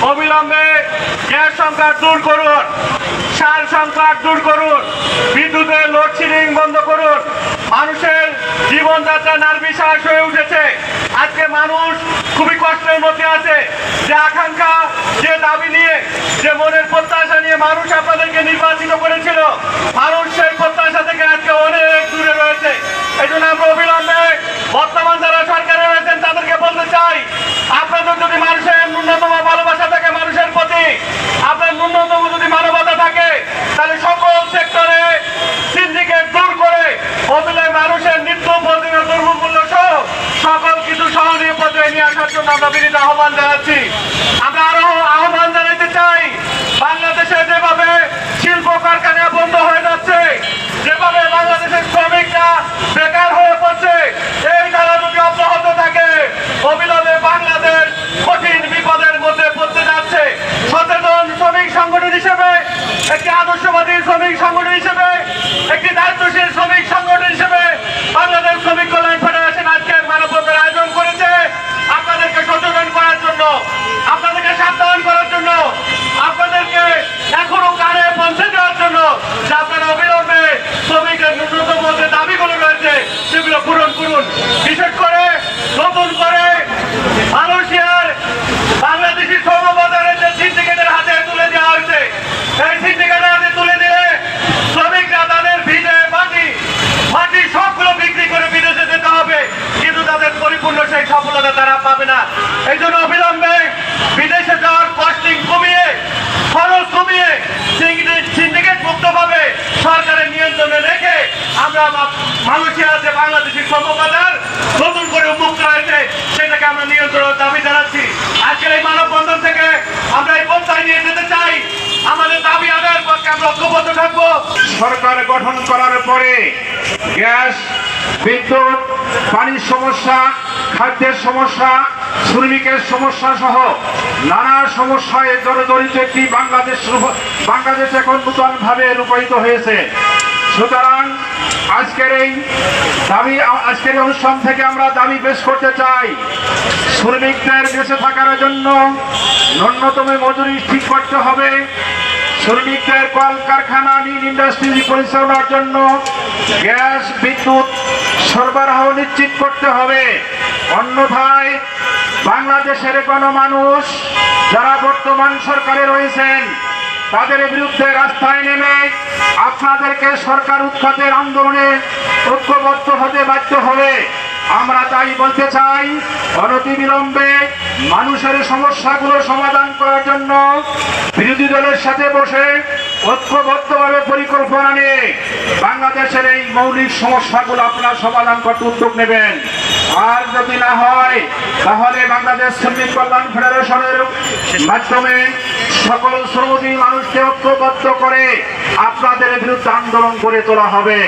অবিলম্বে গ্যাস সংকট দূর করুন, সার সংকট দূর করুন, বিদ্যুতের লোডশেডিং বন্ধ করুন। মানুষের জীবনযাত্রা নির্বিচার হয়ে উঠেছে। আজকে মানুষ খুবই কষ্টের মধ্যে আছে। যে আকাঙ্ক্ষা, যে দাবি নিয়ে, যে মনের প্রত্যাশা নিয়ে মানুষ আপনাদেরকে নির্বাচিত করেছিল, মানুষ সেই প্রত্যাশা থেকে আজকে অনেক দূরে রয়েছে। এই জন্য আমরা অবিলম্বে বর্তমান যারা সরকারে রয়েছেন তাদেরকে বলতে চাই, আপনাদের যদি মানুষের ন্যূনতম ভালোবাসা থাকে, মানুষের প্রতি আপনার ন্যূনতম যদি মানবতা থাকে, তাহলে সকল সেক্টরে সিন্ডিকেট দূর করে অবিলম্বে মানুষের নিত্য প্রয়োজনীয় দ্রব্যমূল্য সহ সকল কিছু সহনীয় পর্যায়ে নিয়ে আসার জন্য আমরা বিনীত আহ্বান জানাচ্ছি। আমরা আরো আহ্বান জানাতে চাই, বাংলাদেশে যেভাবে শিল্প কারখানা বন্ধ হয়ে যাচ্ছে, যেভাবে বাংলাদেশের শ্রমিকরা বেকার হয়ে পড়ছে, এই ধারা যদি অব্যাহত থাকে অবিলম্বে বাংলাদেশ কঠিন বিপদের মধ্যে পড়তে যাচ্ছে। সচেতন শ্রমিক সংগঠন হিসেবে, একটি আদর্শবাদী শ্রমিক সংগঠন হিসেবে, একটি দায়িত্বশীল শ্রমিক সংগঠন হিসেবে বাংলাদেশ শ্রমিক কল্যাণ ফেডারেশন আজকের মানববন্ধনের আয়োজন করেছে আপনাদেরকে সচেতন করার জন্য, আপনাদেরকে সাবধান করার জন্য, আপনাদেরকে এখনো কানে পৌঁছে দেওয়ার জন্য যে আপনারা অবিলম্বে শ্রমিকের ন্যূনতম যে দাবিগুলো রয়েছে সেগুলো পূরণ করুন। বিশেষ করে নতুন করে মালয়েশিয়ার বাংলাদেশি শ্রমবাজারের যে সিন্ডিকেটের হাতে তুলে দেওয়া হয়েছে, এই সিন্ডিকেটের হাতে তুলে দিলে শ্রমিকরা তাদের ভিটে মাটি সবগুলো বিক্রি করে বিদেশে যেতে হবে, কিন্তু তাদের পরিপূর্ণ সেই সফলতা তারা পাবে না। এই জন্য অবিলম্বে বিদেশে যাওয়ার কস্টিং কমিয়ে, খরচ কমিয়ে সিন্ডিকেট মুক্তভাবে সরকারের নিয়ন্ত্রণে রেখে আমরা মালয়েশিয়ার যে বাংলাদেশি শ্রমবাজার নতুন করে উন্মুক্ত হয়েছে সেটাকে আমরা নিয়ন্ত্রণের দাবি জানাচ্ছি। আজকের এই মানববন্ধন থেকে আমরা এই পর্যায়ে নিয়ে যেতে চাই, আমাদের দাবি আদায়ের পক্ষে আমরা ঐক্যবদ্ধ থাকবো। সরকার গঠন করার পরে গ্যাস, বিদ্যুৎ, পানির সমস্যা, খাদ্যের সমস্যা, শ্রমিকের সমস্যা সহ নানা সমস্যায় জর্জরিত একটি বাংলাদেশ এখন নূতনভাবে রূপায়িত হয়েছে। সুতরাং আজকের অনুষ্ঠান থেকে আমরা দাবি পেশ করতে চাই, শ্রমিকদের বেঁচে থাকার জন্য ন্যূনতম মজুরি ঠিক করতে হবে। শ্রমিকদের কলকারখানা, মিল ইন্ডাস্ট্রি পরিচালনার জন্য গ্যাস, বিদ্যুৎ সরবরাহ নিশ্চিত করতে হবে। অন্যথায় বাংলাদেশের কোনো মানুষ যারা বর্তমান সরকারে রয়েছেন তাদের বিরুদ্ধে রাস্তায় নেমে আপনাদেরকে সরকার উৎখাতের আন্দোলনে ঐক্যবদ্ধ হতে বাধ্য হবে। আমরা তাই বলতে চাই, অনতিবিলম্বে মানুষের সমস্যাগুলো সমাধান করার জন্য বিরোধী দলের সাথে বসে ঐক্যবদ্ধভাবে পরিকল্পনা নিয়ে বাংলাদেশের এই মৌলিক সমস্যাগুলো আপনারা সমাধান করতে উদ্যোগ নেবেন। আর যদি না হয় তাহলে বাংলাদেশ শ্রমিক কল্যাণ ফেডারেশনের মাধ্যমে সকল শ্রমজীবী মানুষকে ঐক্যবদ্ধ করে আপনাদের বিরুদ্ধে আন্দোলন করে তোলা হবে।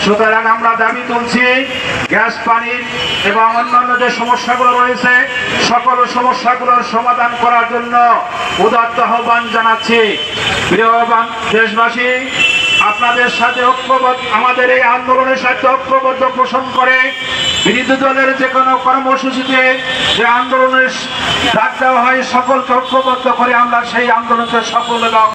সুতরাং আমরা দাবি তুলছি, গ্যাস, পানির এবং অন্যান্য যে সমস্যাগুলো রয়েছে সকল সমস্যাগুলোর সমাধান করার জন্য উদাত্ত আহ্বান জানাচ্ছি। প্রিয় দেশবাসী, আপনাদের সাথে আমাদের এই আন্দোলনের সাথে ঐক্যবদ্ধ পোষণ করে বিরোধী দলের যে কোনো কর্মসূচিতে যে আন্দোলনের ডাক দেওয়া হয় সকলকে ঐক্যবদ্ধ করে আমরা সেই আন্দোলনকে সফল এবং